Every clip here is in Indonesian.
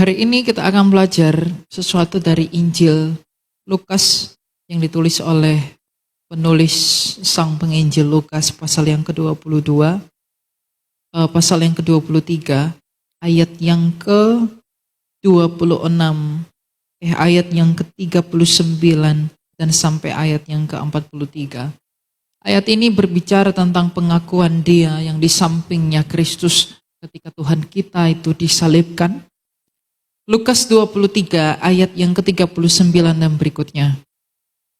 Hari ini kita akan belajar sesuatu dari Injil Lukas yang ditulis oleh penulis sang penginjil Lukas pasal yang ke-22, pasal yang ke-23, ayat yang ke-26, ayat yang ke-39 dan sampai ayat yang ke-43. Ayat ini berbicara tentang pengakuan dia yang di sampingnya Kristus ketika Tuhan kita itu disalibkan. Lukas 23 ayat yang ke-39 dan berikutnya.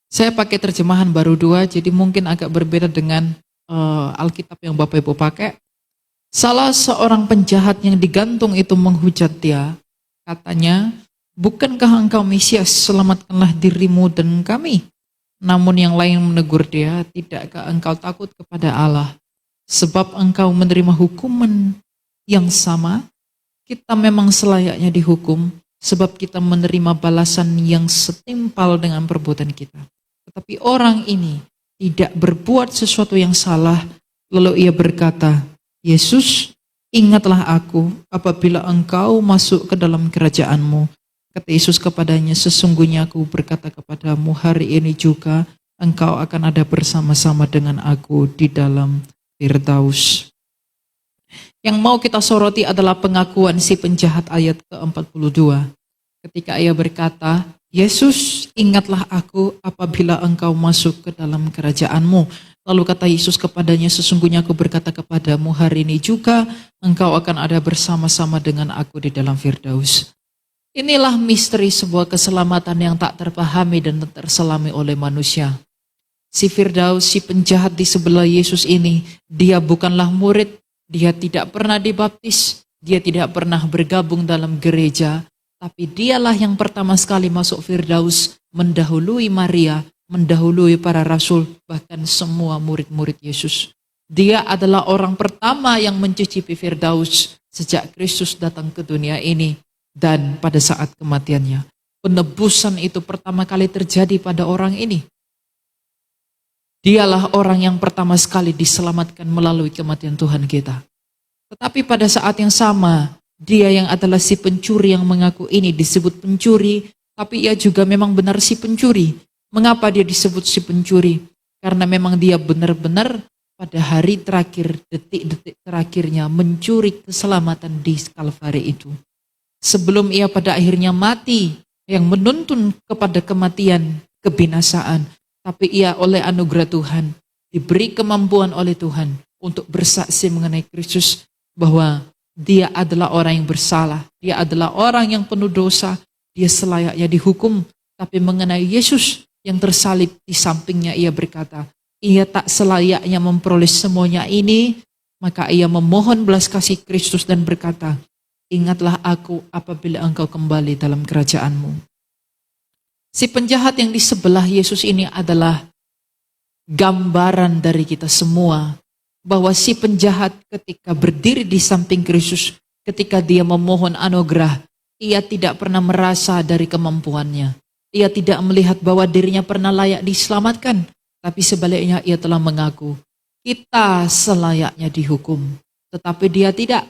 Saya pakai terjemahan baru 2, jadi mungkin agak berbeda dengan Alkitab yang Bapak Ibu pakai. Salah seorang penjahat yang digantung itu menghujat dia. Katanya, bukankah engkau Mesias, selamatkanlah dirimu dan kami. Namun yang lain menegur dia, tidakkah engkau takut kepada Allah? Sebab engkau menerima hukuman yang sama. Kita memang selayaknya dihukum, sebab kita menerima balasan yang setimpal dengan perbuatan kita. Tetapi orang ini tidak berbuat sesuatu yang salah, lalu ia berkata, Yesus, ingatlah aku apabila engkau masuk ke dalam kerajaanmu. Kata Yesus kepadanya, sesungguhnya aku berkata kepadamu, hari ini juga engkau akan ada bersama-sama dengan aku di dalam Firdaus. Yang mau kita soroti adalah pengakuan si penjahat ayat ke-42. Ketika ia berkata, Yesus, ingatlah aku apabila engkau masuk ke dalam kerajaanmu. Lalu kata Yesus kepadanya, sesungguhnya aku berkata kepadamu, hari ini juga engkau akan ada bersama-sama dengan aku di dalam Firdaus. Inilah misteri sebuah keselamatan yang tak terpahami dan terselami oleh manusia. Si Firdaus, si penjahat di sebelah Yesus ini, dia bukanlah murid, dia tidak pernah dibaptis, dia tidak pernah bergabung dalam gereja, tapi dialah yang pertama sekali masuk Firdaus, mendahului Maria, mendahului para rasul, bahkan semua murid-murid Yesus. Dia adalah orang pertama yang mencicipi Firdaus sejak Kristus datang ke dunia ini dan pada saat kematiannya. Penebusan itu pertama kali terjadi pada orang ini. Dialah orang yang pertama sekali diselamatkan melalui kematian Tuhan kita. Tetapi pada saat yang sama, dia yang adalah si pencuri yang mengaku ini disebut pencuri, tapi ia juga memang benar si pencuri. Mengapa dia disebut si pencuri? Karena memang dia benar-benar pada hari terakhir, detik-detik terakhirnya mencuri keselamatan di Kalvari itu. Sebelum ia pada akhirnya mati, yang menuntun kepada kematian, kebinasaan, tapi ia oleh anugerah Tuhan, diberi kemampuan oleh Tuhan untuk bersaksi mengenai Kristus bahwa dia adalah orang yang bersalah, dia adalah orang yang penuh dosa, dia selayaknya dihukum. Tapi mengenai Yesus yang tersalib di sampingnya ia berkata, ia tak selayaknya memperoleh semuanya ini, maka ia memohon belas kasih Kristus dan berkata, ingatlah aku apabila engkau kembali dalam kerajaanmu. Si penjahat yang di sebelah Yesus ini adalah gambaran dari kita semua, bahwa si penjahat ketika berdiri di samping Kristus, ketika dia memohon anugerah, ia tidak pernah merasa dari kemampuannya. Ia tidak melihat bahwa dirinya pernah layak diselamatkan, tapi sebaliknya ia telah mengaku, kita selayaknya dihukum, tetapi dia tidak.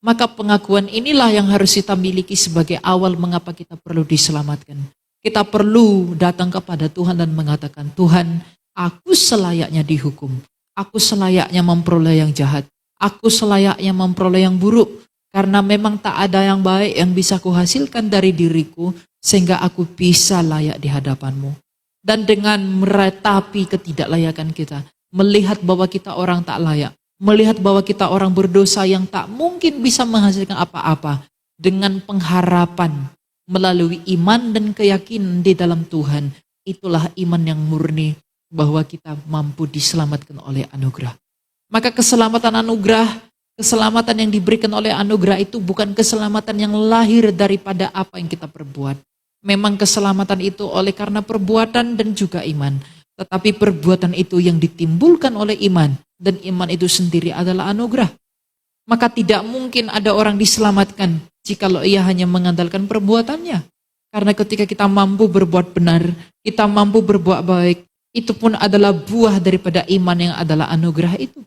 Maka pengakuan inilah yang harus kita miliki sebagai awal mengapa kita perlu diselamatkan. Kita perlu datang kepada Tuhan dan mengatakan, Tuhan, aku selayaknya dihukum. Aku selayaknya memperoleh yang jahat. Aku selayaknya memperoleh yang buruk. Karena memang tak ada yang baik yang bisa kuhasilkan dari diriku, sehingga aku bisa layak di hadapanmu. Dan dengan meratapi ketidaklayakan kita, melihat bahwa kita orang tak layak, melihat bahwa kita orang berdosa yang tak mungkin bisa menghasilkan apa-apa, dengan pengharapan, melalui iman dan keyakinan di dalam Tuhan, itulah iman yang murni bahwa kita mampu diselamatkan oleh anugerah. Maka keselamatan anugerah, keselamatan yang diberikan oleh anugerah itu bukan keselamatan yang lahir daripada apa yang kita perbuat. Memang keselamatan itu oleh karena perbuatan dan juga iman. Tetapi perbuatan itu yang ditimbulkan oleh iman, dan iman itu sendiri adalah anugerah. Maka tidak mungkin ada orang diselamatkan jikalau ia hanya mengandalkan perbuatannya. Karena ketika kita mampu berbuat benar, kita mampu berbuat baik, itu pun adalah buah daripada iman yang adalah anugerah itu.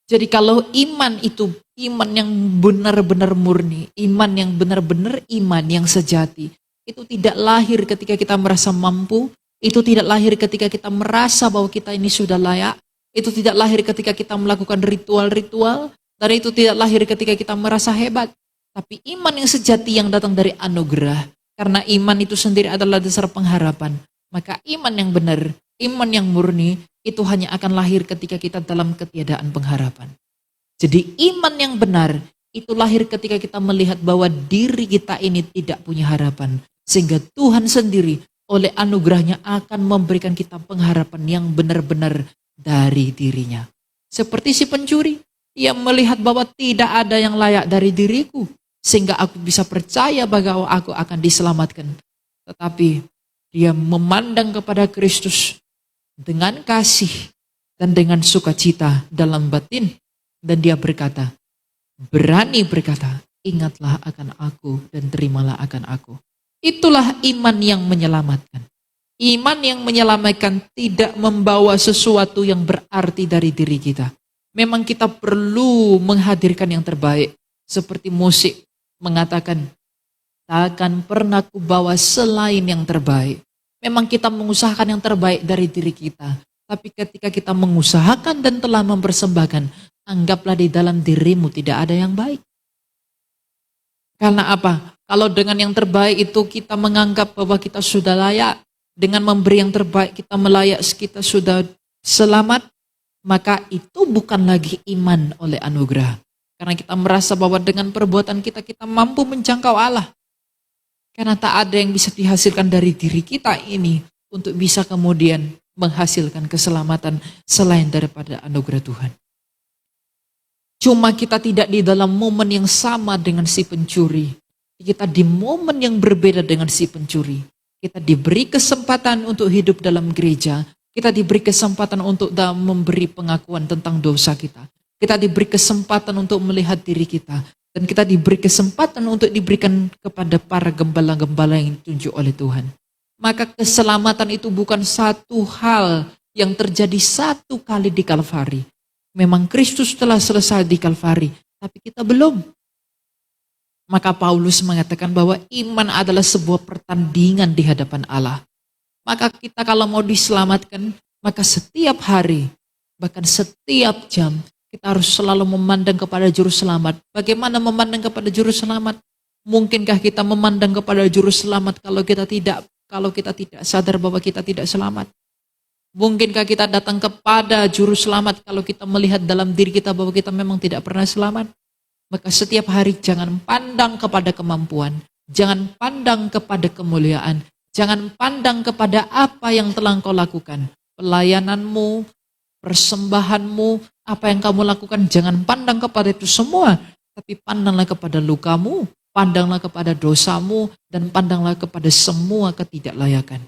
Jadi kalau iman itu iman yang benar-benar murni, iman yang benar-benar iman yang sejati. Itu tidak lahir ketika kita merasa mampu, itu tidak lahir ketika kita merasa bahwa kita ini sudah layak, itu tidak lahir ketika kita melakukan ritual-ritual, dan itu tidak lahir ketika kita merasa hebat. Tapi iman yang sejati yang datang dari anugerah, karena iman itu sendiri adalah dasar pengharapan. Maka iman yang benar, iman yang murni, itu hanya akan lahir ketika kita dalam ketiadaan pengharapan. Jadi iman yang benar, itu lahir ketika kita melihat bahwa diri kita ini tidak punya harapan. Sehingga Tuhan sendiri oleh anugerahnya akan memberikan kita pengharapan yang benar-benar dari dirinya. Seperti si pencuri, ia melihat bahwa tidak ada yang layak dari diriku, sehingga aku bisa percaya bahwa aku akan diselamatkan. Tetapi dia memandang kepada Kristus dengan kasih dan dengan sukacita dalam batin. Dan dia berkata, berani berkata, ingatlah akan aku dan terimalah akan aku. Itulah iman yang menyelamatkan. Iman yang menyelamatkan tidak membawa sesuatu yang berarti dari diri kita. Memang kita perlu menghadirkan yang terbaik. Seperti musik mengatakan, takkan pernah kubawa selain yang terbaik. Memang kita mengusahakan yang terbaik dari diri kita. Tapi ketika kita mengusahakan dan telah mempersembahkan, anggaplah di dalam dirimu tidak ada yang baik. Karena apa? Kalau dengan yang terbaik itu kita menganggap bahwa kita sudah layak, dengan memberi yang terbaik kita melayak, kita sudah selamat, maka itu bukan lagi iman oleh anugerah. Karena kita merasa bahwa dengan perbuatan kita, kita mampu menjangkau Allah. Karena tak ada yang bisa dihasilkan dari diri kita ini untuk bisa kemudian menghasilkan keselamatan selain daripada anugerah Tuhan. Cuma kita tidak di dalam momen yang sama dengan si pencuri. Kita di momen yang berbeda dengan si pencuri. Kita diberi kesempatan untuk hidup dalam gereja. Kita diberi kesempatan untuk memberi pengakuan tentang dosa kita. Kita diberi kesempatan untuk melihat diri kita. Dan kita diberi kesempatan untuk diberikan kepada para gembala-gembala yang ditunjuk oleh Tuhan. Maka keselamatan itu bukan satu hal yang terjadi satu kali di Kalvari. Memang Kristus telah selesai di Kalvari, tapi kita belum. Maka Paulus mengatakan bahwa iman adalah sebuah pertandingan di hadapan Allah. Maka kita kalau mau diselamatkan, maka setiap hari, bahkan setiap jam, kita harus selalu memandang kepada juru selamat. Bagaimana memandang kepada juru selamat? Mungkinkah kita memandang kepada juru selamat kalau kita tidak sadar bahwa kita tidak selamat? Mungkinkah kita datang kepada juru selamat kalau kita melihat dalam diri kita bahwa kita memang tidak pernah selamat? Maka setiap hari jangan pandang kepada kemampuan, jangan pandang kepada kemuliaan, jangan pandang kepada apa yang telah kau lakukan. Pelayananmu, persembahanmu, apa yang kamu lakukan, jangan pandang kepada itu semua. Tapi pandanglah kepada lukamu, pandanglah kepada dosamu, dan pandanglah kepada semua ketidaklayakan.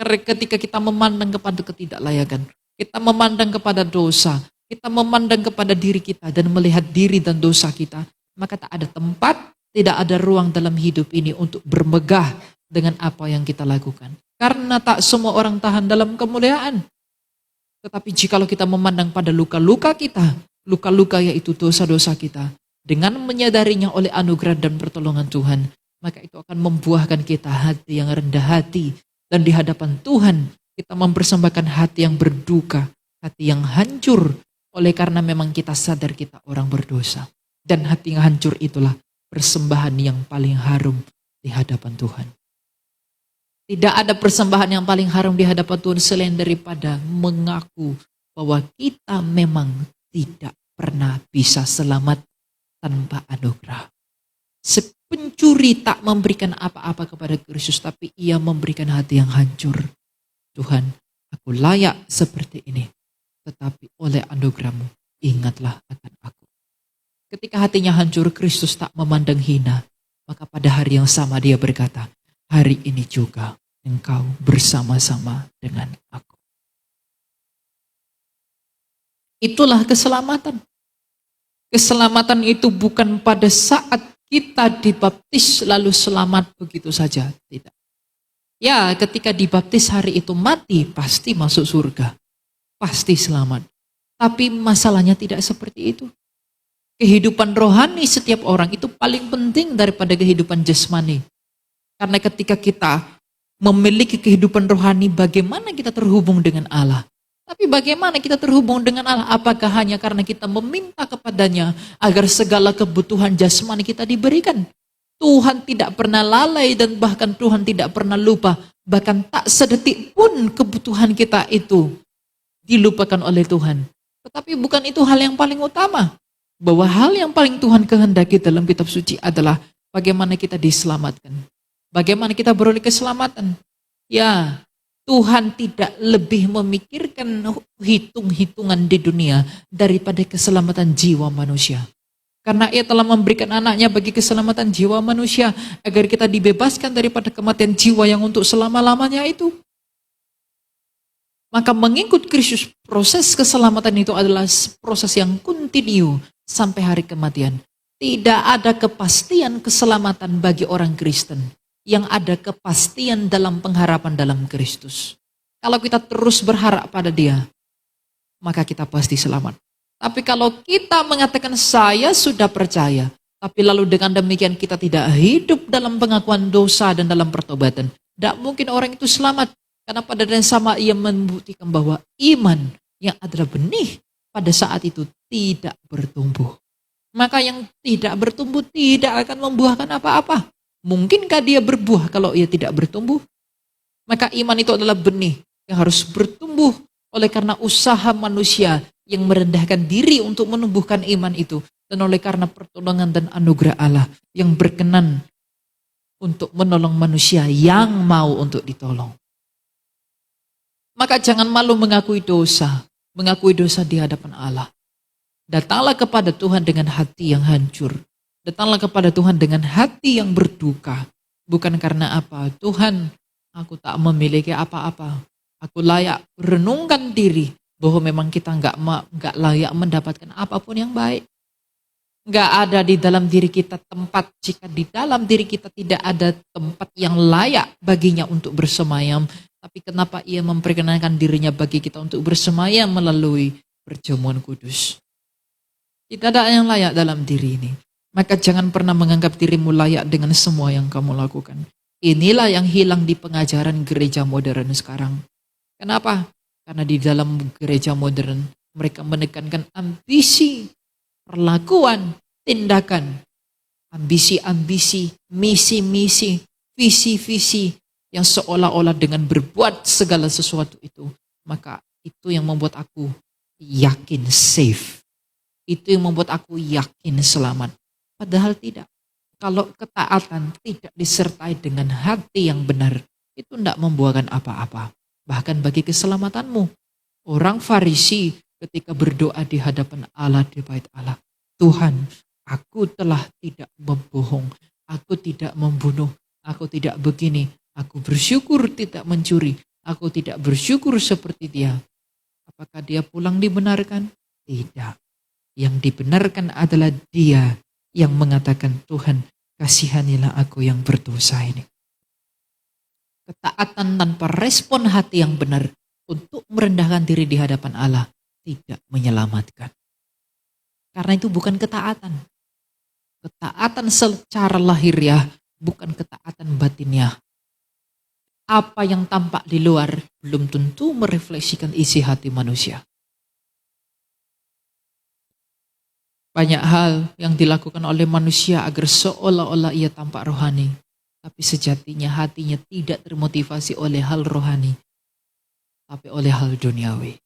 Karena ketika kita memandang kepada ketidaklayakan, kita memandang kepada dosa, kita memandang kepada diri kita dan melihat diri dan dosa kita, maka tak ada tempat, tidak ada ruang dalam hidup ini untuk bermegah dengan apa yang kita lakukan. Karena tak semua orang tahan dalam kemuliaan. Tetapi jikalau kita memandang pada luka-luka kita, luka-luka yaitu dosa-dosa kita, dengan menyadarinya oleh anugerah dan pertolongan Tuhan, maka itu akan membuahkan kita hati yang rendah hati. Dan di hadapan Tuhan, kita mempersembahkan hati yang berduka, hati yang hancur, oleh karena memang kita sadar kita orang berdosa. Dan hati yang hancur itulah persembahan yang paling harum di hadapan Tuhan. Tidak ada persembahan yang paling harum di hadapan Tuhan selain daripada mengaku bahwa kita memang tidak pernah bisa selamat tanpa anugerah. Pencuri tak memberikan apa-apa kepada Kristus, tapi ia memberikan hati yang hancur. Tuhan, aku layak seperti ini, tetapi oleh anugerahmu, ingatlah akan aku. Ketika hatinya hancur, Kristus tak memandang hina, maka pada hari yang sama dia berkata, hari ini juga engkau bersama-sama dengan aku. Itulah keselamatan. Keselamatan itu bukan pada saat kita dibaptis lalu selamat begitu saja. Tidak. Ya, ketika dibaptis hari itu mati, pasti masuk surga. Pasti selamat. Tapi masalahnya tidak seperti itu. Kehidupan rohani setiap orang itu paling penting daripada kehidupan jasmani. Karena ketika kita memiliki kehidupan rohani, bagaimana kita terhubung dengan Allah? Tapi bagaimana kita terhubung dengan Allah? Apakah hanya karena kita meminta kepadanya agar segala kebutuhan jasmani kita diberikan? Tuhan tidak pernah lalai dan bahkan Tuhan tidak pernah lupa. Bahkan tak sedetik pun kebutuhan kita itu dilupakan oleh Tuhan. Tetapi bukan itu hal yang paling utama. Bahwa hal yang paling Tuhan kehendaki dalam kitab suci adalah bagaimana kita diselamatkan. Bagaimana kita beroleh keselamatan. Ya, Tuhan tidak lebih memikirkan hitung-hitungan di dunia daripada keselamatan jiwa manusia. Karena Ia telah memberikan anaknya bagi keselamatan jiwa manusia, agar kita dibebaskan daripada kematian jiwa yang untuk selama-lamanya itu. Maka mengikut Kristus, proses keselamatan itu adalah proses yang kontinu sampai hari kematian. Tidak ada kepastian keselamatan bagi orang Kristen. Yang ada kepastian dalam pengharapan dalam Kristus. Kalau kita terus berharap pada Dia, maka kita pasti selamat. Tapi kalau kita mengatakan saya sudah percaya, tapi lalu dengan demikian kita tidak hidup dalam pengakuan dosa dan dalam pertobatan, tidak mungkin orang itu selamat. Karena pada dan sama ia membuktikan bahwa iman yang adalah benih pada saat itu tidak bertumbuh. Maka yang tidak bertumbuh tidak akan membuahkan apa-apa. Mungkinkah dia berbuah kalau ia tidak bertumbuh? Maka iman itu adalah benih yang harus bertumbuh oleh karena usaha manusia yang merendahkan diri untuk menumbuhkan iman itu, dan oleh karena pertolongan dan anugerah Allah yang berkenan untuk menolong manusia yang mau untuk ditolong. Maka jangan malu mengakui dosa di hadapan Allah. Datanglah kepada Tuhan dengan hati yang hancur. Datanglah kepada Tuhan dengan hati yang berduka. Bukan karena apa, Tuhan, aku tak memiliki apa-apa. Aku layak renungkan diri bahwa memang kita nggak layak mendapatkan apapun yang baik. Nggak ada di dalam diri kita tempat, jika di dalam diri kita tidak ada tempat yang layak baginya untuk bersemayam. Tapi kenapa Ia memperkenankan dirinya bagi kita untuk bersemayam melalui perjamuan kudus? Tidak ada yang layak dalam diri ini. Maka jangan pernah menganggap dirimu layak dengan semua yang kamu lakukan. Inilah yang hilang di pengajaran gereja modern sekarang. Kenapa? Karena di dalam gereja modern mereka menekankan ambisi, perlakuan, tindakan, ambisi-ambisi, misi-misi, visi-visi yang seolah-olah dengan berbuat segala sesuatu itu, maka itu yang membuat aku yakin safe. Itu yang membuat aku yakin selamat. Padahal tidak. Kalau ketaatan tidak disertai dengan hati yang benar, itu tidak membuahkan apa-apa. Bahkan bagi keselamatanmu. Orang Farisi ketika berdoa di hadapan Allah di bait Allah, Tuhan, aku telah tidak membohong, aku tidak membunuh, aku tidak begini, aku bersyukur tidak mencuri, aku tidak bersyukur seperti dia. Apakah dia pulang dibenarkan? Tidak. Yang dibenarkan adalah dia yang mengatakan, Tuhan, kasihanilah aku yang berdosa ini. Ketaatan tanpa respon hati yang benar untuk merendahkan diri di hadapan Allah tidak menyelamatkan. Karena itu bukan ketaatan. Ketaatan secara lahiriah, bukan ketaatan batinnya. Apa yang tampak di luar belum tentu merefleksikan isi hati manusia. Banyak hal yang dilakukan oleh manusia agar seolah-olah ia tampak rohani. Tapi sejatinya hatinya tidak termotivasi oleh hal rohani, tapi oleh hal duniawi.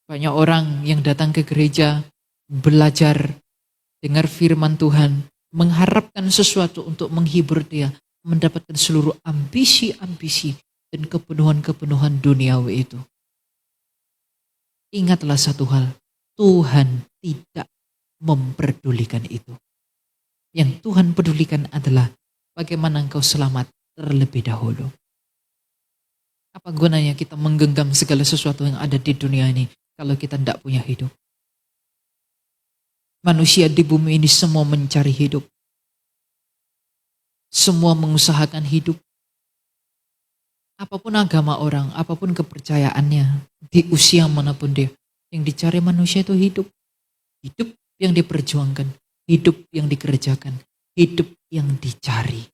Banyak orang yang datang ke gereja, belajar, dengar firman Tuhan, mengharapkan sesuatu untuk menghibur dia, mendapatkan seluruh ambisi-ambisi dan kepenuhan-kepenuhan duniawi itu. Ingatlah satu hal, Tuhan tidak memperdulikan itu. Yang Tuhan pedulikan adalah bagaimana engkau selamat terlebih dahulu. Apa gunanya kita menggenggam segala sesuatu yang ada di dunia ini kalau kita tidak punya hidup? Manusia di bumi ini semua mencari hidup. Semua mengusahakan hidup. Apapun agama orang, apapun kepercayaannya, di usia manapun dia, yang dicari manusia itu hidup. Hidup yang diperjuangkan, hidup yang dikerjakan, hidup yang dicari.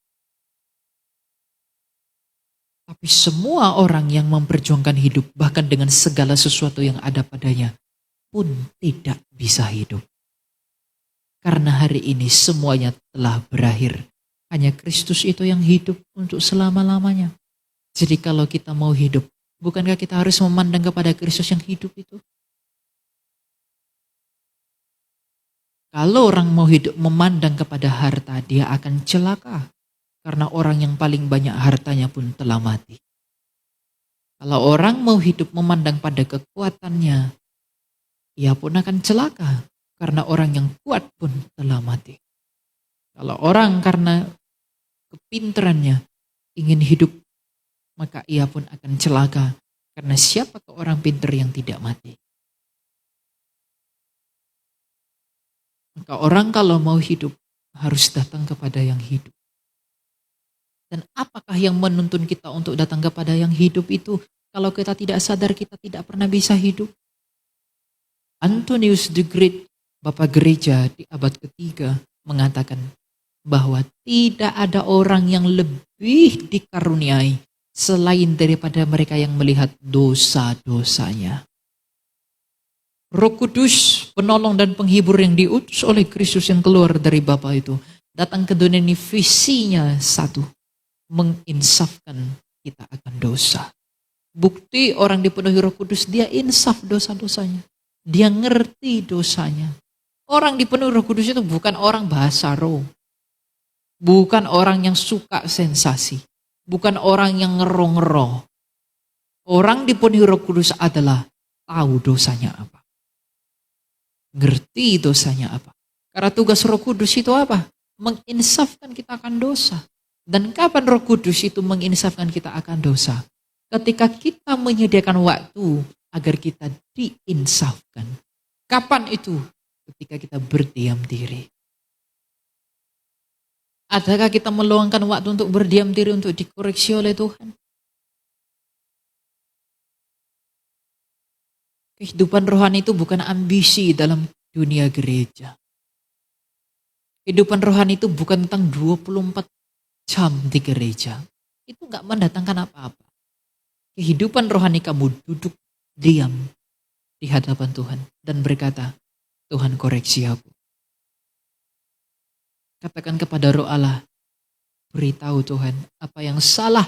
Tapi semua orang yang memperjuangkan hidup, bahkan dengan segala sesuatu yang ada padanya, pun tidak bisa hidup. Karena hari ini semuanya telah berakhir. Hanya Kristus itu yang hidup untuk selama-lamanya. Jadi kalau kita mau hidup, bukankah kita harus memandang kepada Kristus yang hidup itu? Kalau orang mau hidup memandang kepada harta, dia akan celaka. Karena orang yang paling banyak hartanya pun telah mati. Kalau orang mau hidup memandang pada kekuatannya, ia pun akan celaka. Karena orang yang kuat pun telah mati. Kalau orang karena kepintarannya ingin hidup, maka ia pun akan celaka. Karena siapakah orang pintar yang tidak mati? Maka orang kalau mau hidup harus datang kepada yang hidup. Dan apakah yang menuntun kita untuk datang kepada yang hidup itu? Kalau kita tidak sadar kita tidak pernah bisa hidup. Antonius the Great, Bapak Gereja di abad ketiga, mengatakan bahwa tidak ada orang yang lebih dikaruniai selain daripada mereka yang melihat dosa-dosanya. Roh Kudus, penolong dan penghibur yang diutus oleh Kristus yang keluar dari Bapa itu, datang ke dunia ini visinya satu, menginsafkan kita akan dosa. Bukti orang dipenuhi Roh Kudus, dia insaf dosa-dosanya. Dia ngerti dosanya. Orang dipenuhi Roh Kudus itu bukan orang bahasa roh. Bukan orang yang suka sensasi. Bukan orang yang ngero-ngero. Orang dipenuhi Roh Kudus adalah tahu dosanya apa. Ngerti dosanya apa. Karena tugas Roh Kudus itu apa? Menginsafkan kita akan dosa. Dan kapan Roh Kudus itu menginsafkan kita akan dosa? Ketika kita menyediakan waktu agar kita diinsafkan. Kapan itu? Ketika kita berdiam diri. Adakah kita meluangkan waktu untuk berdiam diri untuk dikoreksi oleh Tuhan? Kehidupan rohani itu bukan ambisi dalam dunia gereja. Kehidupan rohani itu bukan tentang 24 jam di gereja. Itu gak mendatangkan apa-apa. Kehidupan rohani kamu duduk diam di hadapan Tuhan dan berkata, Tuhan koreksi aku. Katakan kepada Roh Allah, beritahu Tuhan apa yang salah,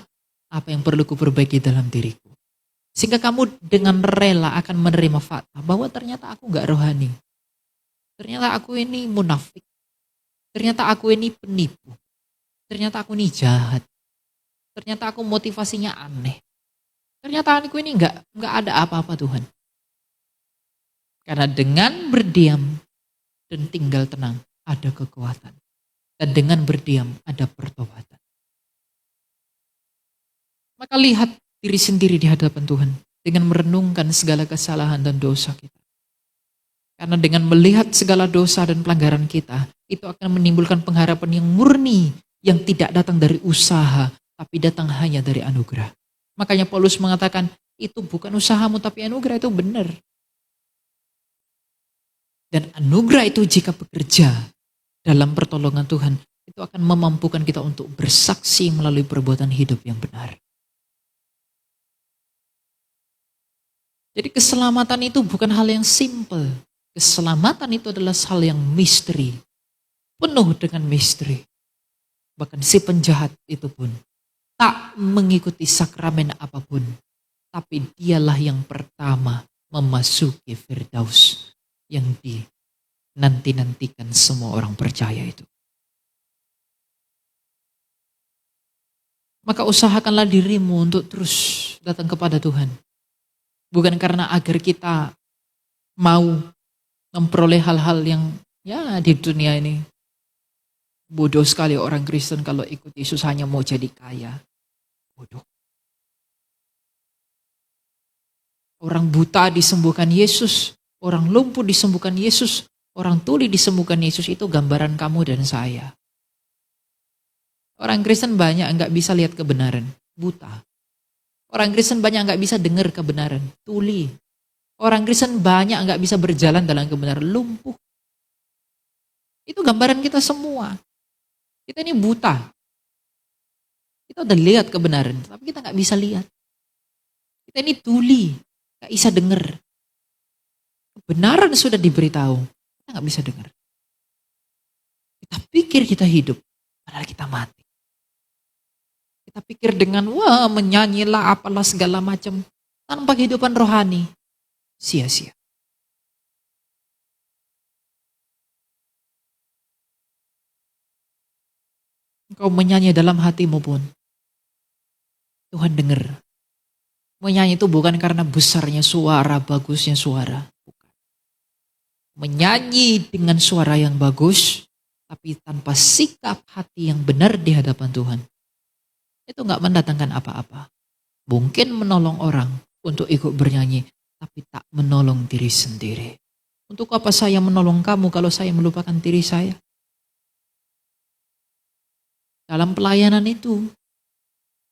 apa yang perlu kuperbaiki dalam diriku. Sehingga kamu dengan rela akan menerima fakta bahwa ternyata aku gak rohani. Ternyata aku ini munafik. Ternyata aku ini penipu. Ternyata aku ini jahat. Ternyata aku motivasinya aneh. Ternyata aku ini gak ada apa-apa Tuhan. Karena dengan berdiam dan tinggal tenang ada kekuatan. Dan dengan berdiam ada pertobatan. Maka lihat diri sendiri di hadapan Tuhan dengan merenungkan segala kesalahan dan dosa kita. Karena dengan melihat segala dosa dan pelanggaran kita, itu akan menimbulkan pengharapan yang murni, yang tidak datang dari usaha, tapi datang hanya dari anugerah. Makanya Paulus mengatakan, itu bukan usahamu, tapi anugerah itu benar. Dan anugerah itu jika bekerja dalam pertolongan Tuhan, itu akan memampukan kita untuk bersaksi melalui perbuatan hidup yang benar. Jadi keselamatan itu bukan hal yang simple. Keselamatan itu adalah hal yang misteri. Penuh dengan misteri. Bahkan si penjahat itu pun tak mengikuti sakramen apapun. Tapi dialah yang pertama memasuki Firdaus. Yang dinanti-nantikan semua orang percaya itu. Maka usahakanlah dirimu untuk terus datang kepada Tuhan. Bukan karena agar kita mau memperoleh hal-hal yang ya di dunia ini. Bodoh sekali orang Kristen kalau ikut Yesus hanya mau jadi kaya. Bodoh. Orang buta disembuhkan Yesus. Orang lumpuh disembuhkan Yesus. Orang tuli disembuhkan Yesus. Itu gambaran kamu dan saya. Orang Kristen banyak nggak bisa lihat kebenaran. Buta. Orang Kristen banyak nggak bisa dengar kebenaran. Tuli. Orang Kristen banyak nggak bisa berjalan dalam kebenaran. Lumpuh. Itu gambaran kita semua. Kita ini buta. Kita udah lihat kebenaran, tapi kita nggak bisa lihat. Kita ini tuli, nggak bisa dengar. Kebenaran sudah diberitahu, kita nggak bisa dengar. Kita pikir kita hidup, padahal kita mati. Kita pikir dengan, wah menyanyilah apalah segala macam, tanpa kehidupan rohani, sia-sia. Engkau menyanyi dalam hatimu pun, Tuhan dengar. Menyanyi itu bukan karena besarnya suara, bagusnya suara. Bukan. Menyanyi dengan suara yang bagus, tapi tanpa sikap hati yang benar di hadapan Tuhan. Itu gak mendatangkan apa-apa. Mungkin menolong orang untuk ikut bernyanyi, tapi tak menolong diri sendiri. Untuk apa saya menolong kamu kalau saya melupakan diri saya? Dalam pelayanan itu,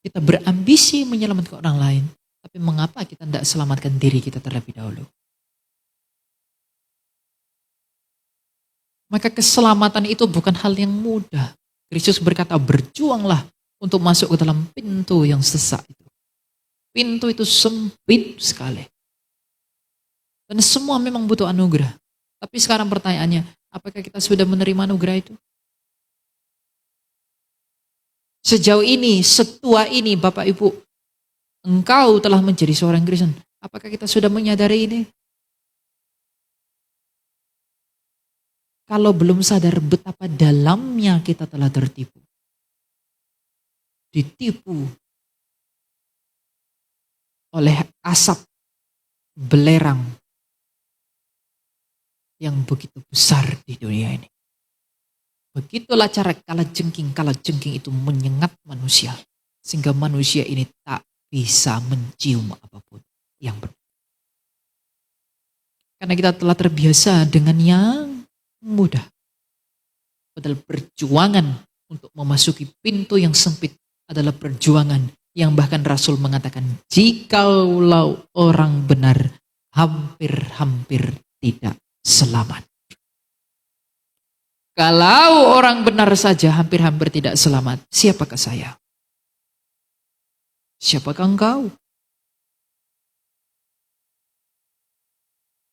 kita berambisi menyelamatkan orang lain. Tapi mengapa kita tidak selamatkan diri kita terlebih dahulu? Maka keselamatan itu bukan hal yang mudah. Kristus berkata, berjuanglah untuk masuk ke dalam pintu yang sesak itu. Pintu itu sempit sekali. Dan semua memang butuh anugerah. Tapi sekarang pertanyaannya, apakah kita sudah menerima anugerah itu? Sejauh ini, setua ini, Bapak Ibu, engkau telah menjadi seorang Kristen. Apakah kita sudah menyadari ini? Kalau belum sadar betapa dalamnya kita telah tertipu. Ditipu oleh asap belerang yang begitu besar di dunia ini. Begitulah cara kalajengking itu menyengat manusia. Sehingga manusia ini tak bisa mencium apapun yang berbeda. Karena kita telah terbiasa dengan yang mudah. Padahal perjuangan untuk memasuki pintu yang sempit adalah perjuangan yang bahkan Rasul mengatakan, jikalau orang benar hampir-hampir tidak selamat. Kalau orang benar saja hampir-hampir tidak selamat, siapakah saya? Siapakah engkau?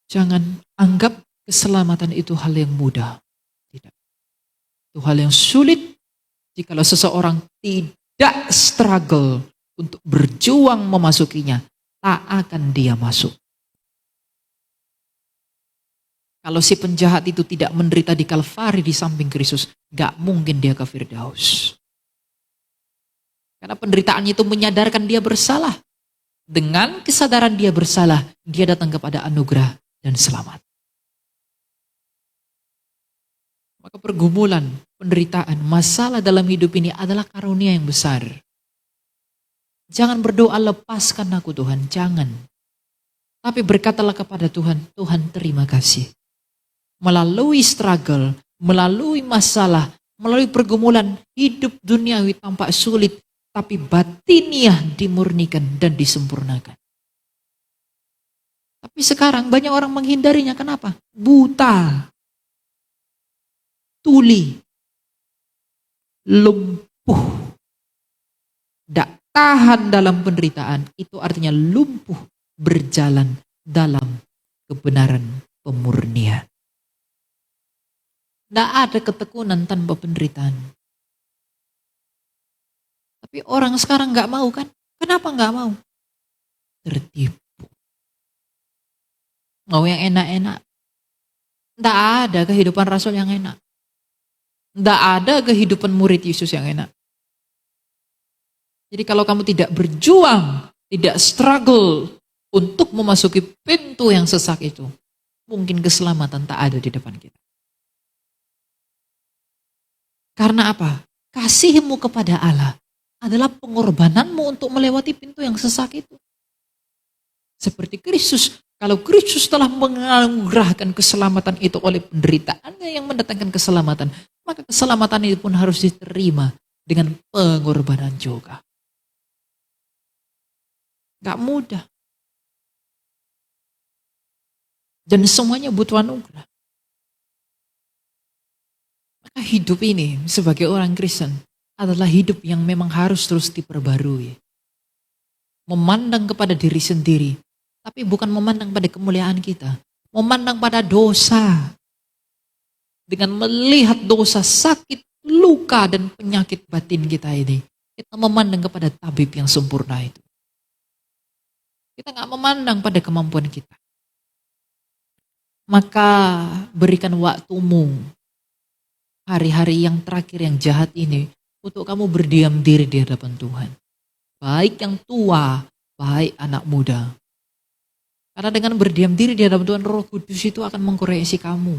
Jangan anggap keselamatan itu hal yang mudah. Tidak. Itu hal yang sulit jikalau seseorang tidak struggle untuk berjuang memasukinya, tak akan dia masuk. Kalau si penjahat itu tidak menderita di Kalvari di samping Kristus, gak mungkin dia ke Firdaus. Karena penderitaannya itu menyadarkan dia bersalah. Dengan kesadaran dia bersalah, dia datang kepada anugerah dan selamat. Maka pergumulan, penderitaan, masalah dalam hidup ini adalah karunia yang besar. Jangan berdoa lepaskan aku Tuhan, jangan. Tapi berkatalah kepada Tuhan, Tuhan terima kasih. Melalui struggle, melalui masalah, melalui pergumulan, hidup duniawi tampak sulit, tapi batiniah dimurnikan dan disempurnakan. Tapi sekarang banyak orang menghindarinya, kenapa? Buta, tuli, lumpuh, tidak tahan dalam penderitaan, itu artinya lumpuh berjalan dalam kebenaran pemurnian. Tidak ada ketekunan tanpa penderitaan. Tapi orang sekarang nggak mau kan? Kenapa nggak mau? Tertipu. Mau yang enak-enak. Tidak ada kehidupan Rasul yang enak. Tidak ada kehidupan murid Yesus yang enak. Jadi kalau kamu tidak berjuang, tidak struggle untuk memasuki pintu yang sesak itu, mungkin keselamatan tak ada di depan kita. Karena apa? Kasihmu kepada Allah adalah pengorbananmu untuk melewati pintu yang sesak itu. Seperti Kristus, kalau Kristus telah menganugerahkan keselamatan itu oleh penderitaannya yang mendatangkan keselamatan, maka keselamatan itu pun harus diterima dengan pengorbanan juga. Gak mudah. Dan semuanya butuh anugerah. Hidup ini sebagai orang Kristen adalah hidup yang memang harus terus diperbarui. Memandang kepada diri sendiri, tapi bukan memandang pada kemuliaan kita. Memandang pada dosa. Dengan melihat dosa, sakit, luka, dan penyakit batin kita ini. Kita memandang kepada tabib yang sempurna itu. Kita nggak memandang pada kemampuan kita. Maka berikan waktumu hari-hari yang terakhir yang jahat ini untuk kamu berdiam diri di hadapan Tuhan. Baik yang tua, baik anak muda. Karena dengan berdiam diri di hadapan Tuhan, Roh Kudus itu akan mengkoreksi kamu.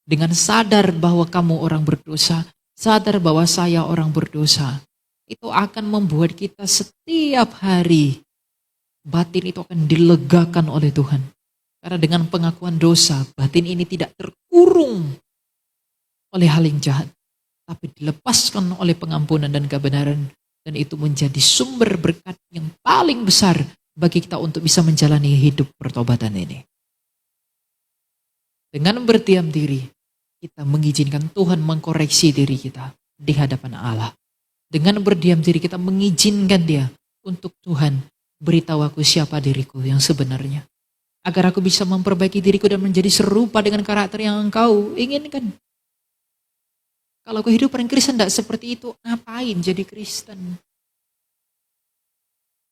Dengan sadar bahwa kamu orang berdosa, sadar bahwa saya orang berdosa. Itu akan membuat kita setiap hari, batin itu akan dilegakan oleh Tuhan. Karena dengan pengakuan dosa, batin ini tidak terkurung oleh hal yang jahat, tapi dilepaskan oleh pengampunan dan kebenaran. Dan itu menjadi sumber berkat yang paling besar bagi kita untuk bisa menjalani hidup pertobatan ini. Dengan berdiam diri, kita mengizinkan Tuhan mengkoreksi diri kita di hadapan Allah. Dengan berdiam diri, kita mengizinkan Dia untuk Tuhan, beritahu aku siapa diriku yang sebenarnya. Agar aku bisa memperbaiki diriku dan menjadi serupa dengan karakter yang Engkau inginkan. Kalau kehidupan Kristen tidak seperti itu, ngapain jadi Kristen?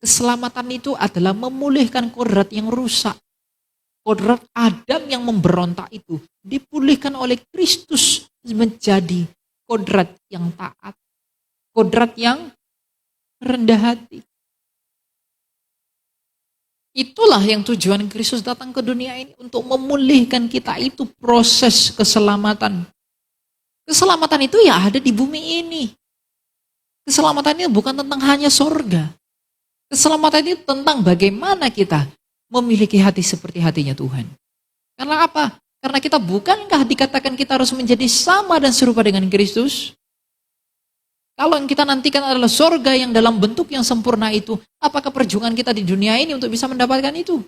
Keselamatan itu adalah memulihkan kodrat yang rusak. Kodrat Adam yang memberontak itu dipulihkan oleh Kristus menjadi kodrat yang taat. Kodrat yang rendah hati. Itulah yang tujuan Kristus datang ke dunia ini, untuk memulihkan kita. Itu proses keselamatan. Keselamatan itu ya ada di bumi ini. Keselamatan itu bukan tentang hanya sorga. Keselamatan itu tentang bagaimana kita memiliki hati seperti hatinya Tuhan. Karena apa? Karena kita bukankah dikatakan kita harus menjadi sama dan serupa dengan Kristus? Kalau yang kita nantikan adalah sorga yang dalam bentuk yang sempurna itu, apakah perjuangan kita di dunia ini untuk bisa mendapatkan itu?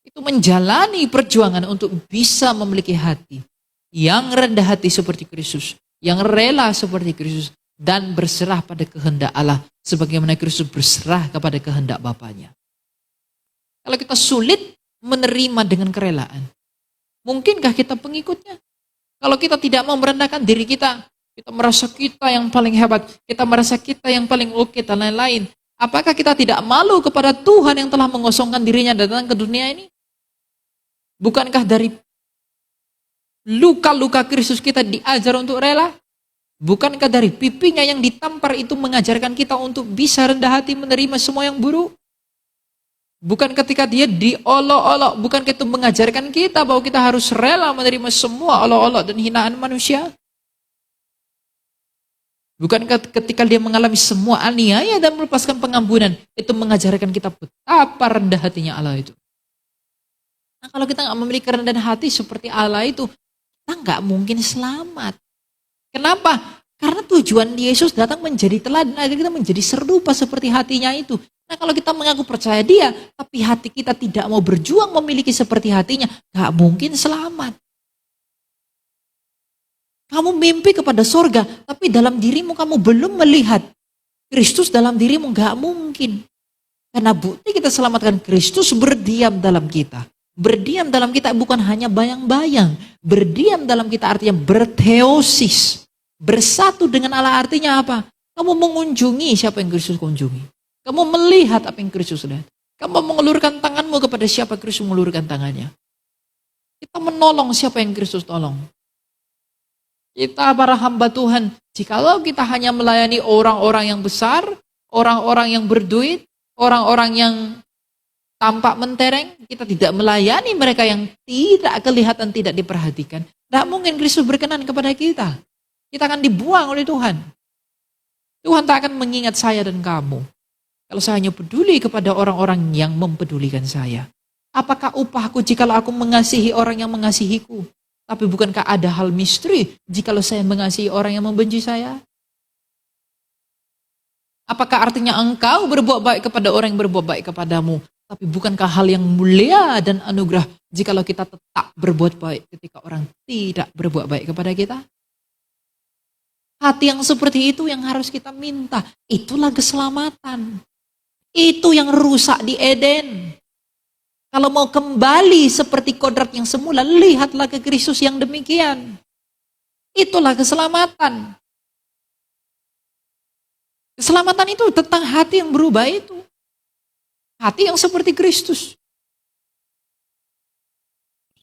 Itu menjalani perjuangan untuk bisa memiliki hati yang rendah hati seperti Kristus, yang rela seperti Kristus, dan berserah pada kehendak Allah, sebagaimana Kristus berserah kepada kehendak Bapaknya. Kalau kita sulit menerima dengan kerelaan, mungkinkah kita pengikutnya? Kalau kita tidak mau merendahkan diri kita, kita merasa kita yang paling hebat, kita merasa kita yang paling oke, dan lain-lain. Apakah kita tidak malu kepada Tuhan yang telah mengosongkan dirinya datang ke dunia ini? Bukankah dari luka-luka Kristus kita diajar untuk rela? Bukankah dari pipinya yang ditampar itu mengajarkan kita untuk bisa rendah hati menerima semua yang buruk? Bukan ketika dia diolok-olok, bukan itu mengajarkan kita bahwa kita harus rela menerima semua olok-olok dan hinaan manusia? Bukan ketika dia mengalami semua aniaya dan melepaskan pengampunan, itu mengajarkan kita betapa rendah hatinya Allah itu. Nah, kalau kita nggak memiliki kerendahan hati seperti Allah itu, kita nggak mungkin selamat. Kenapa? Karena tujuan Yesus datang menjadi teladan agar kita menjadi serupa seperti hatinya itu. Nah, kalau kita mengaku percaya Dia, tapi hati kita tidak mau berjuang memiliki seperti hatinya, nggak mungkin selamat. Kamu mimpi kepada sorga, tapi dalam dirimu kamu belum melihat Kristus dalam dirimu, nggak mungkin. Karena bukti kita selamatkan, Kristus berdiam dalam kita. Berdiam dalam kita bukan hanya bayang-bayang. Berdiam dalam kita artinya berteosis. Bersatu dengan Allah artinya apa? Kamu mengunjungi siapa yang Kristus kunjungi. Kamu melihat apa yang Kristus lihat. Kamu mengulurkan tanganmu kepada siapa Kristus mengulurkan tangannya. Kita menolong siapa yang Kristus tolong. Kita para hamba Tuhan, jikalau kita hanya melayani orang-orang yang besar, orang-orang yang berduit, orang-orang yang tampak mentereng, kita tidak melayani mereka yang tidak kelihatan, tidak diperhatikan. Tidak mungkin Kristus berkenan kepada kita. Kita akan dibuang oleh Tuhan. Tuhan tak akan mengingat saya dan kamu. Kalau saya hanya peduli kepada orang-orang yang mempedulikan saya. Apakah upahku jikalau aku mengasihi orang yang mengasihiku? Tapi bukankah ada hal misteri jikalau saya mengasihi orang yang membenci saya? Apakah artinya engkau berbuat baik kepada orang yang berbuat baik kepadamu? Tapi bukankah hal yang mulia dan anugerah jikalau kita tetap berbuat baik ketika orang tidak berbuat baik kepada kita? Hati yang seperti itu yang harus kita minta. Itulah keselamatan. Itu yang rusak di Eden. Kalau mau kembali seperti kodrat yang semula, lihatlah ke Kristus yang demikian. Itulah keselamatan. Keselamatan itu tentang hati yang berubah itu. Hati yang seperti Kristus.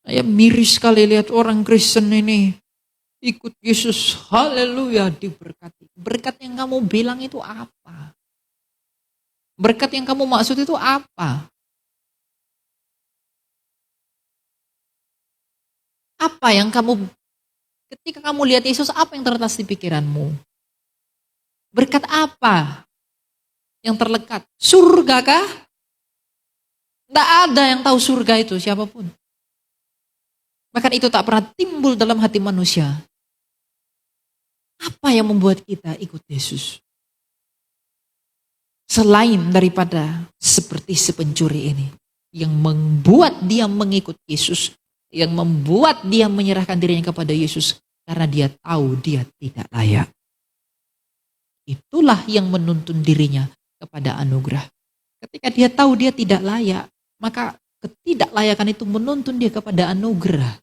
Saya miris sekali lihat orang Kristen ini ikut Yesus, haleluya, diberkati. Berkat yang kamu bilang itu apa? Berkat yang kamu maksud itu apa? Apa yang kamu, ketika kamu lihat Yesus, apa yang terlintas di pikiranmu? Berkat apa yang terlekat? Surga kah? Tidak ada yang tahu surga itu, siapapun. Bahkan itu tak pernah timbul dalam hati manusia. Apa yang membuat kita ikut Yesus? Selain daripada seperti si pencuri ini, yang membuat dia mengikut Yesus, yang membuat dia menyerahkan dirinya kepada Yesus, karena dia tahu dia tidak layak. Itulah yang menuntun dirinya kepada anugerah. Ketika dia tahu dia tidak layak, maka ketidaklayakan itu menuntun dia kepada anugerah.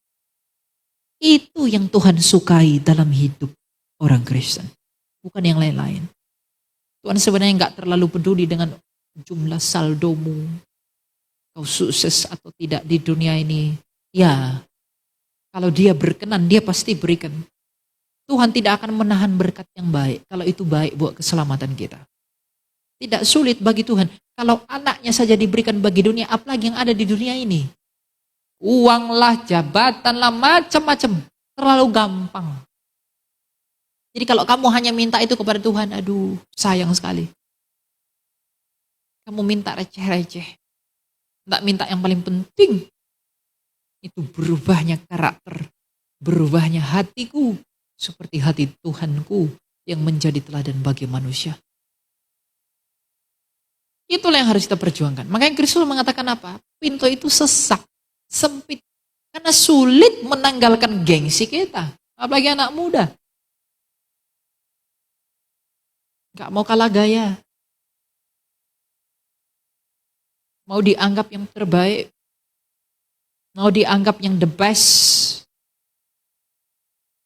Itu yang Tuhan sukai dalam hidup orang Kristen, bukan yang lain-lain. Tuhan sebenarnya nggak terlalu peduli dengan jumlah saldomu, kau sukses atau tidak di dunia ini. Ya, kalau dia berkenan, dia pasti berikan. Tuhan tidak akan menahan berkat yang baik, kalau itu baik buat keselamatan kita. Tidak sulit bagi Tuhan, kalau anaknya saja diberikan bagi dunia, apalagi yang ada di dunia ini. Uanglah, jabatanlah, macam-macam, terlalu gampang. Jadi kalau kamu hanya minta itu kepada Tuhan, aduh sayang sekali. Kamu minta receh-receh, tidak minta yang paling penting. Itu berubahnya karakter, berubahnya hatiku seperti hati Tuhanku yang menjadi teladan bagi manusia. Itulah yang harus kita perjuangkan. Makanya Kristus mengatakan apa? Pintu itu sesak, sempit. Karena sulit menanggalkan gengsi kita. Apalagi anak muda. Gak mau kalah gaya. Mau dianggap yang terbaik. Mau dianggap yang the best.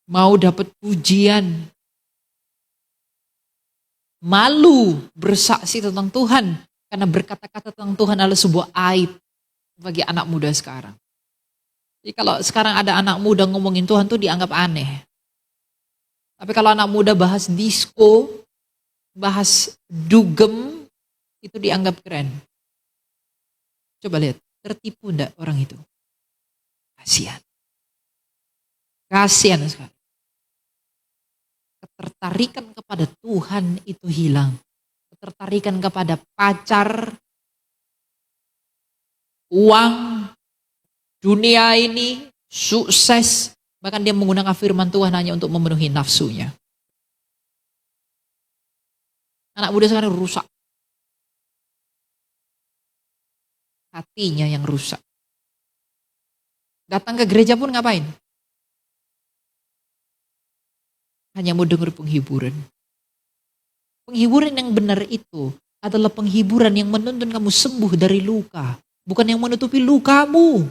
Mau dapat pujian. Malu bersaksi tentang Tuhan. Karena berkata-kata tentang Tuhan adalah sebuah aib bagi anak muda sekarang. Jadi kalau sekarang ada anak muda ngomongin Tuhan tuh dianggap aneh. Tapi kalau anak muda bahas disco, bahas dugem, itu dianggap keren. Coba lihat, tertipu enggak orang itu? Kasihan. Kasihan sekali. Ketertarikan kepada Tuhan itu hilang. Ketertarikan kepada pacar, uang, dunia ini, sukses. Bahkan dia menggunakan firman Tuhan hanya untuk memenuhi nafsunya. Anak muda sekarang rusak. Hatinya yang rusak. Datang ke gereja pun ngapain? Hanya mau dengar penghiburan. Penghiburan yang benar itu adalah penghiburan yang menuntun kamu sembuh dari luka. Bukan yang menutupi lukamu.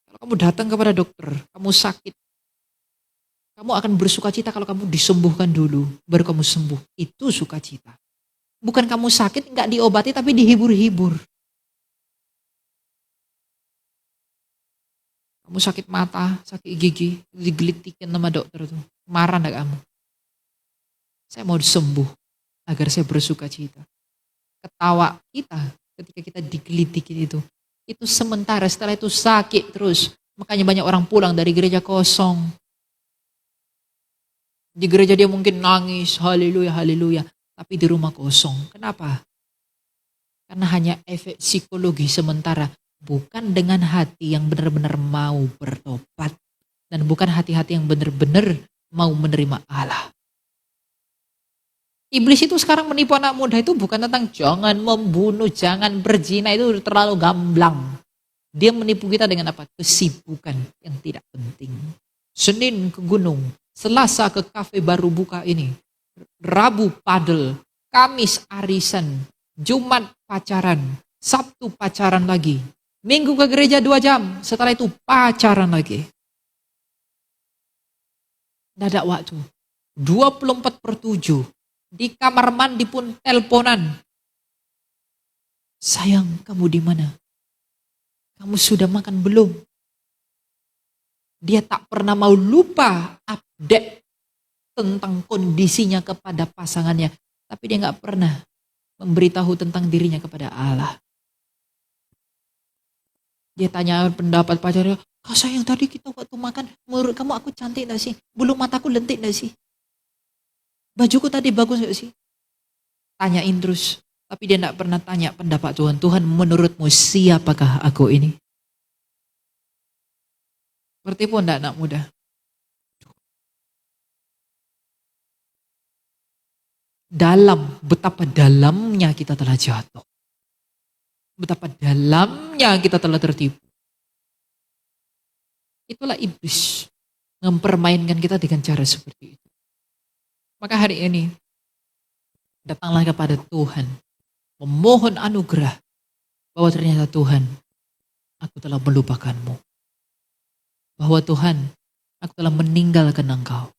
Kalau kamu datang kepada dokter, kamu sakit. Kamu akan bersukacita kalau kamu disembuhkan dulu, baru kamu sembuh. Itu sukacita. Bukan kamu sakit, nggak diobati, tapi dihibur-hibur. Kamu sakit mata, sakit gigi, digelitikin sama dokter tuh. Marah enggak kamu? Saya mau sembuh, agar saya bersukacita. Ketawa kita ketika kita digelitikin itu sementara, setelah itu sakit terus. Makanya banyak orang pulang dari gereja kosong. Di gereja dia mungkin nangis, haleluya, haleluya. Tapi di rumah kosong. Kenapa? Karena hanya efek psikologi sementara. Bukan dengan hati yang benar-benar mau bertobat. Dan bukan hati-hati yang benar-benar mau menerima Allah. Iblis itu sekarang menipu anak muda itu bukan tentang jangan membunuh, jangan berzina. Itu terlalu gamblang. Dia menipu kita dengan apa? Kesibukan yang tidak penting. Senin ke gunung, Selasa ke kafe baru buka ini. Rabu padel, Kamis arisan, Jumat pacaran, Sabtu pacaran lagi. Minggu ke gereja 2 jam, setelah itu pacaran lagi. Tidak ada waktu. 24/7. Di kamar mandi pun teleponan. Sayang, kamu di mana? Kamu sudah makan belum? Dia tak pernah mau lupa update tentang kondisinya kepada pasangannya. Tapi dia nggak pernah memberitahu tentang dirinya kepada Allah. Dia tanya pendapat pacarnya, kau sayang tadi kita waktu makan, menurut kamu aku cantik gak sih? Bulu mataku lentik gak sih? Bajuku tadi bagus gak sih? Tanyain terus. Tapi dia gak pernah tanya pendapat Tuhan. Tuhan, menurutmu siapakah aku ini? Seperti pun enggak anak muda. Betapa dalamnya kita telah jatuh. Betapa dalamnya kita telah tertipu. Itulah iblis mempermainkan kita dengan cara seperti itu. Maka hari ini datanglah kepada Tuhan, memohon anugerah bahwa ternyata Tuhan, aku telah melupakanmu. Bahwa Tuhan, aku telah meninggalkan Engkau.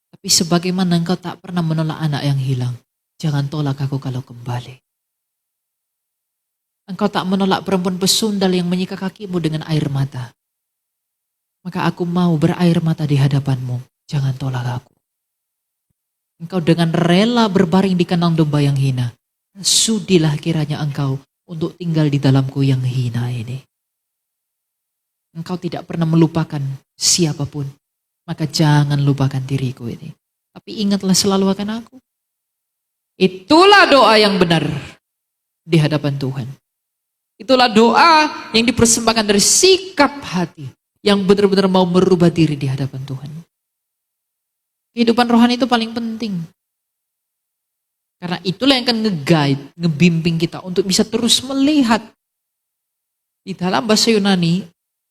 Tapi sebagaimana Engkau tak pernah menolak anak yang hilang, jangan tolak aku kalau kembali. Engkau tak menolak perempuan pesundal yang menyikat kakimu dengan air mata. Maka aku mau berair mata di hadapanmu, jangan tolak aku. Engkau dengan rela berbaring di kandang domba yang hina. Sudilah kiranya engkau untuk tinggal di dalamku yang hina ini. Engkau tidak pernah melupakan siapapun. Maka jangan lupakan diriku ini. Tapi ingatlah selalu akan aku. Itulah doa yang benar di hadapan Tuhan. Itulah doa yang dipersembahkan dari sikap hati yang benar-benar mau merubah diri di hadapan Tuhan. Kehidupan rohani itu paling penting. Karena itulah yang akan nge-guide, ngebimbing kita untuk bisa terus melihat. Di dalam bahasa Yunani,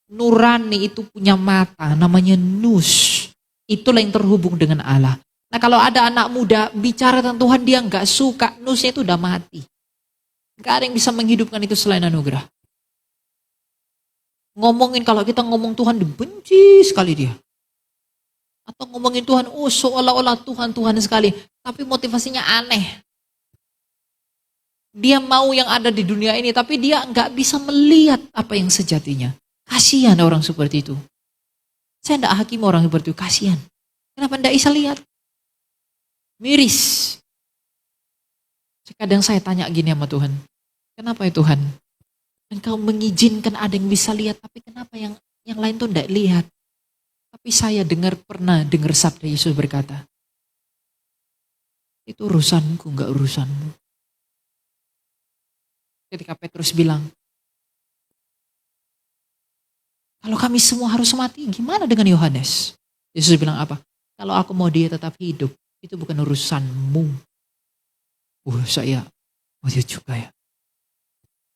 nurani itu punya mata, namanya nous. Itulah yang terhubung dengan Allah. Nah kalau ada anak muda bicara tentang Tuhan, dia nggak suka, nusnya itu udah mati. Gak ada yang bisa menghidupkan itu selain anugerah. Ngomongin, kalau kita ngomong Tuhan, dibenci sekali dia. Atau ngomongin Tuhan, oh seolah-olah Tuhan sekali. Tapi motivasinya aneh. Dia mau yang ada di dunia ini, tapi dia nggak bisa melihat apa yang sejatinya. Kasihan orang seperti itu. Saya tidak hakim orang seperti itu, kasihan. Kenapa tidak bisa lihat? Miris. Kadang saya tanya gini sama Tuhan, kenapa ya Tuhan? Engkau mengizinkan ada yang bisa lihat, tapi kenapa yang lain tuh tidak lihat? Tapi saya pernah dengar sabda Yesus berkata, itu urusanku, enggak urusanmu. Ketika Petrus bilang, kalau kami semua harus mati, gimana dengan Yohanes? Yesus bilang apa? Kalau aku mau dia tetap hidup, itu bukan urusanmu. Saya, dia juga ya.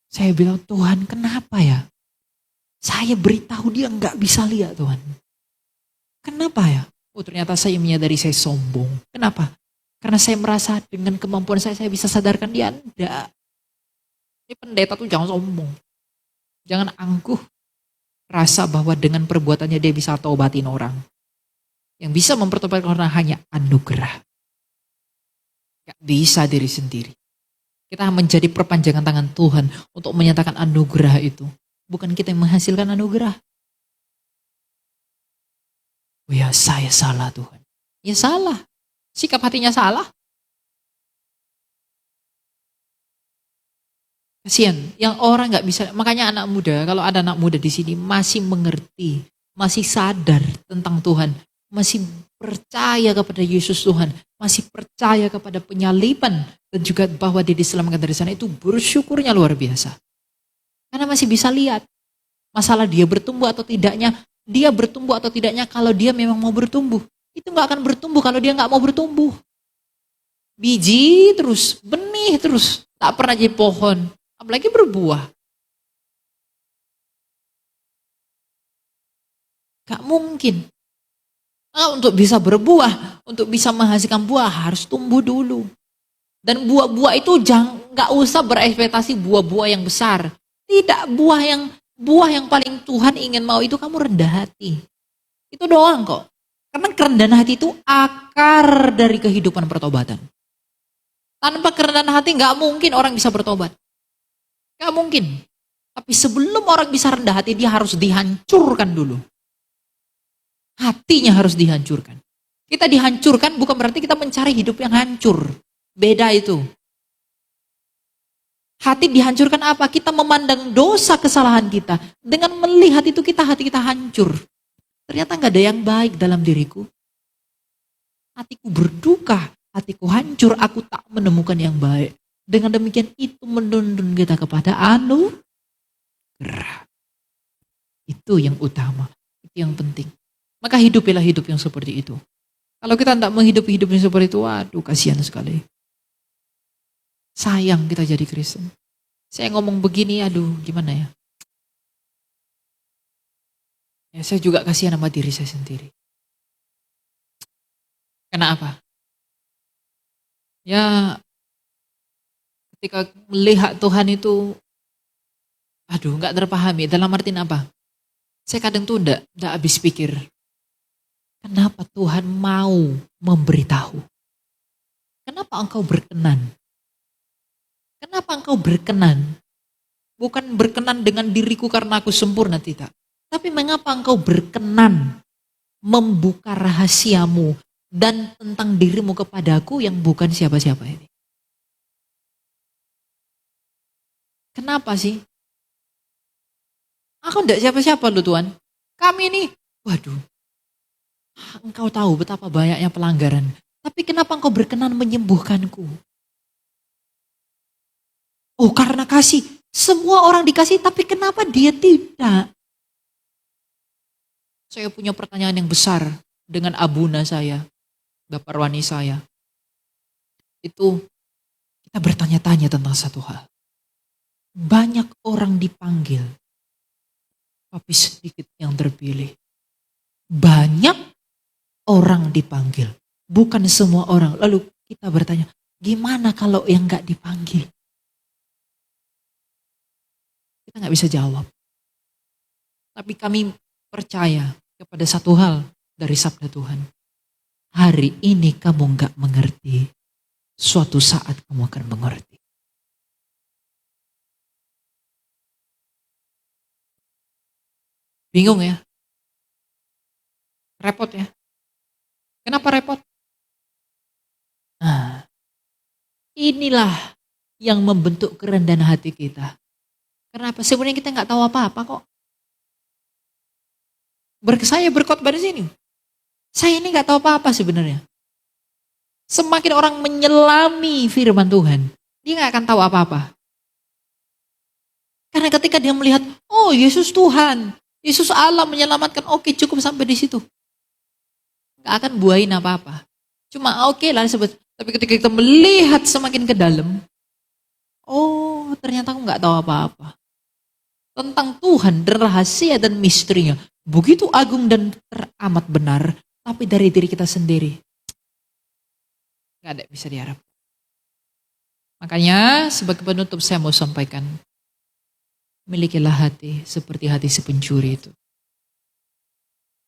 Saya bilang, Tuhan kenapa ya? Saya beritahu dia nggak bisa lihat Tuhan. Kenapa ya? Oh ternyata saya menyadari saya sombong. Kenapa? Karena saya merasa dengan kemampuan saya bisa sadarkan dia. Enggak. Ini pendeta tuh jangan sombong. Jangan angkuh. Rasa bahwa dengan perbuatannya dia bisa taubatin orang. Yang bisa mempertobatkan orang hanya anugerah. Gak bisa diri sendiri. Kita menjadi perpanjangan tangan Tuhan untuk menyatakan anugerah itu. Bukan kita yang menghasilkan anugerah. Oh ya saya salah Tuhan. Ya salah. Sikap hatinya salah. Kasihan. Yang orang gak bisa. Makanya anak muda, kalau ada anak muda di sini masih mengerti. Masih sadar tentang Tuhan. Masih percaya kepada Yesus Tuhan. Masih percaya kepada penyaliban. Dan juga bahwa dia diselamatkan dari sana, itu bersyukurnya luar biasa. Karena masih bisa lihat. Masalah dia bertumbuh atau tidaknya. Dia bertumbuh atau tidaknya kalau dia memang mau bertumbuh. Itu gak akan bertumbuh kalau dia gak mau bertumbuh. Biji terus, benih terus. Tak pernah jadi pohon. Apalagi berbuah. Gak mungkin. Nah, untuk bisa berbuah, untuk bisa menghasilkan buah harus tumbuh dulu. Dan buah-buah itu jangan nggak usah berekspektasi buah-buah yang besar. Tidak, buah yang paling Tuhan ingin mau itu kamu rendah hati. Itu doang kok. Karena kerendahan hati itu akar dari kehidupan pertobatan. Tanpa kerendahan hati nggak mungkin orang bisa bertobat. Nggak mungkin. Tapi sebelum orang bisa rendah hati, dia harus dihancurkan dulu. Hatinya harus dihancurkan. Kita dihancurkan bukan berarti kita mencari hidup yang hancur. Beda itu. Hati dihancurkan apa? Kita memandang dosa kesalahan kita. Dengan melihat itu hati kita hancur. Ternyata nggak ada yang baik dalam diriku. Hatiku berduka, hatiku hancur, aku tak menemukan yang baik. Dengan demikian itu menuntun kita kepada anugerah. Itu yang utama, itu yang penting. Maka hidupilah hidup yang seperti itu. Kalau kita tidak menghidupi hidup yang seperti itu, waduh kasihan sekali. Sayang kita jadi Kristen. Saya ngomong begini, aduh gimana ya. Ya saya juga kasihan sama diri saya sendiri. Kenapa? Ya ketika melihat Tuhan itu, aduh nggak terpahami. Dalam artian apa? Saya kadang tuh enggak habis pikir. Kenapa Tuhan mau memberitahu? Kenapa engkau berkenan? Kenapa engkau berkenan? Bukan berkenan dengan diriku karena aku sempurna, tidak. Tapi mengapa engkau berkenan membuka rahasiamu dan tentang dirimu kepadaku yang bukan siapa-siapa ini? Kenapa sih? Aku enggak siapa-siapa loh Tuhan. Kami ini, waduh, engkau tahu betapa banyaknya pelanggaran. Tapi kenapa engkau berkenan menyembuhkanku? Oh karena kasih. Semua orang dikasih, tapi kenapa dia tidak? Saya punya pertanyaan yang besar dengan abuna saya, Bapak Rwani saya. Itu kita bertanya-tanya tentang satu hal. Banyak orang dipanggil, tapi sedikit yang terpilih. Banyak orang dipanggil, bukan semua orang. Lalu kita bertanya, gimana kalau yang gak dipanggil? Kita nggak bisa jawab. Tapi kami percaya kepada satu hal dari sabda Tuhan. Hari ini kamu nggak mengerti, suatu saat kamu akan mengerti. Bingung ya? Repot ya? Kenapa repot? Nah, inilah yang membentuk kerendahan hati kita. Kenapa? Sebenarnya kita nggak tahu apa-apa kok. Saya berkhotbah di sini. Saya ini nggak tahu apa-apa sebenarnya. Semakin orang menyelami firman Tuhan, dia nggak akan tahu apa-apa. Karena ketika dia melihat, oh Yesus Tuhan, Yesus Allah menyelamatkan, oke cukup sampai di situ. Nggak akan buahin apa-apa. Cuma oke lah sebut. Tapi ketika kita melihat semakin ke dalam, oh ternyata aku nggak tahu apa-apa. Tentang Tuhan dan rahasia dan misterinya. Begitu agung dan teramat benar. Tapi dari diri kita sendiri. Gak ada bisa diharap. Makanya sebagai penutup saya mau sampaikan. Milikilah hati seperti hati si pencuri itu.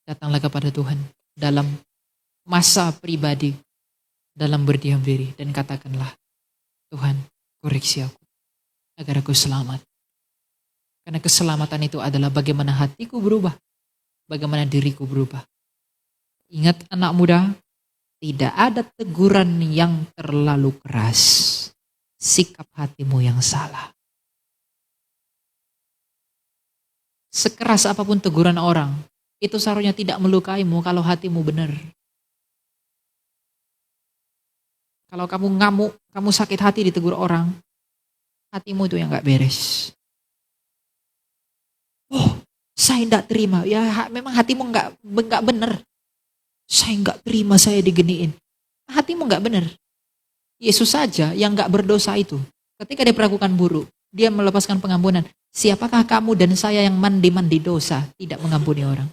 Datanglah kepada Tuhan. Dalam masa pribadi. Dalam berdiam diri. Dan katakanlah. Tuhan koreksi aku. Agar aku selamat. Karena keselamatan itu adalah bagaimana hatiku berubah. Bagaimana diriku berubah. Ingat anak muda, tidak ada teguran yang terlalu keras. Sikap hatimu yang salah. Sekeras apapun teguran orang, itu seharusnya tidak melukaimu kalau hatimu benar. Kalau kamu ngamuk, kamu sakit hati ditegur orang, hatimu itu yang gak beres. Oh, saya tidak terima. Ya memang hatimu nggak benar. Saya nggak terima saya diginiin. Hatimu nggak benar. Yesus saja yang nggak berdosa itu. Ketika dia perlakukan buruk, dia melepaskan pengampunan. Siapakah kamu dan saya yang mandi dosa, tidak mengampuni orang?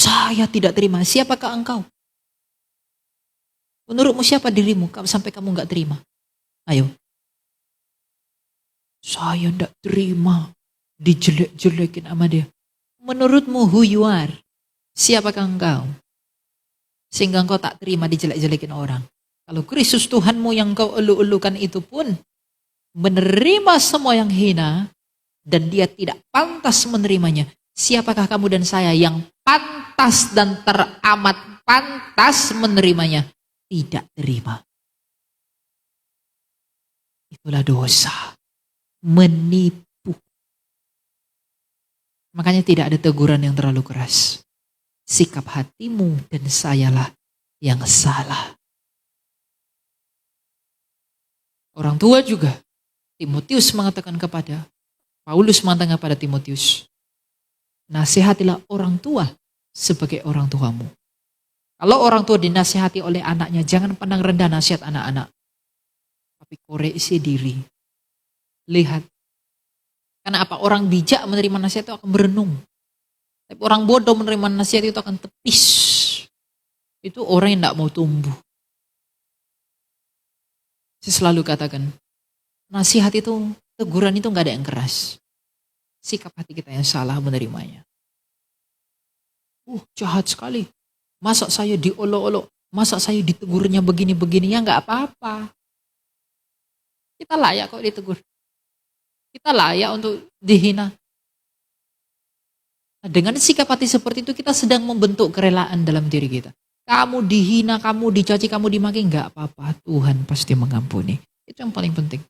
Saya tidak terima. Siapakah engkau? Menurutmu siapa dirimu sampai kamu nggak terima? Ayo. Saya tidak terima dijelek-jelekin sama dia. Menurutmu who you are? Siapakah engkau? Sehingga engkau tak terima dijelek-jelekin orang. Kalau Kristus Tuhanmu yang kau elu-elukan itu pun menerima semua yang hina dan dia tidak pantas menerimanya. Siapakah kamu dan saya yang pantas dan teramat pantas menerimanya? Tidak terima. Itulah dosa. Menipu. Makanya tidak ada teguran yang terlalu keras. Sikap hatimu dan sayalah yang salah. Orang tua juga. Timotius mengatakan Paulus mengatakan kepada Timotius, nasihatilah orang tua sebagai orang tuamu. Kalau orang tua dinasihati oleh anaknya, jangan pandang rendah nasihat anak-anak. Tapi koreksi diri. Lihat. Karena apa? Orang bijak menerima nasihat itu akan berenung. Tapi orang bodoh menerima nasihat itu akan tepis. Itu orang yang tidak mau tumbuh. Saya selalu katakan, nasihat itu, teguran itu nggak ada yang keras. Sikap hati kita yang salah menerimanya. Jahat sekali. Masa saya diolok-olok, masa saya ditegurnya begini-begini, ya nggak apa-apa. Kita layak kok ditegur. Kita layak untuk dihina. Nah, dengan sikap hati seperti itu kita sedang membentuk kerelaan dalam diri kita. Kamu dihina, kamu dicaci, kamu dimaki, nggak apa-apa. Tuhan pasti mengampuni. Itu yang paling penting.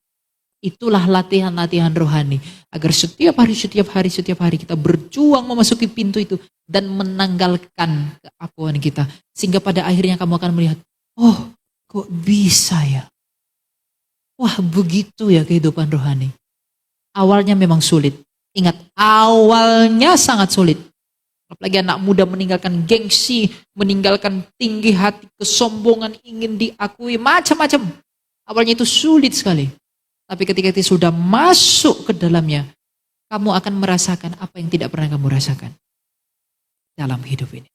Itulah latihan-latihan rohani. Agar setiap hari kita berjuang memasuki pintu itu. Dan menanggalkan keakuan kita. Sehingga pada akhirnya kamu akan melihat, oh kok bisa ya? Wah begitu ya kehidupan rohani. Awalnya memang sulit. Ingat, awalnya sangat sulit. Apalagi anak muda meninggalkan gengsi, meninggalkan tinggi hati, kesombongan, ingin diakui, macam-macam. Awalnya itu sulit sekali. Tapi ketika itu sudah masuk ke dalamnya, kamu akan merasakan apa yang tidak pernah kamu rasakan dalam hidup ini.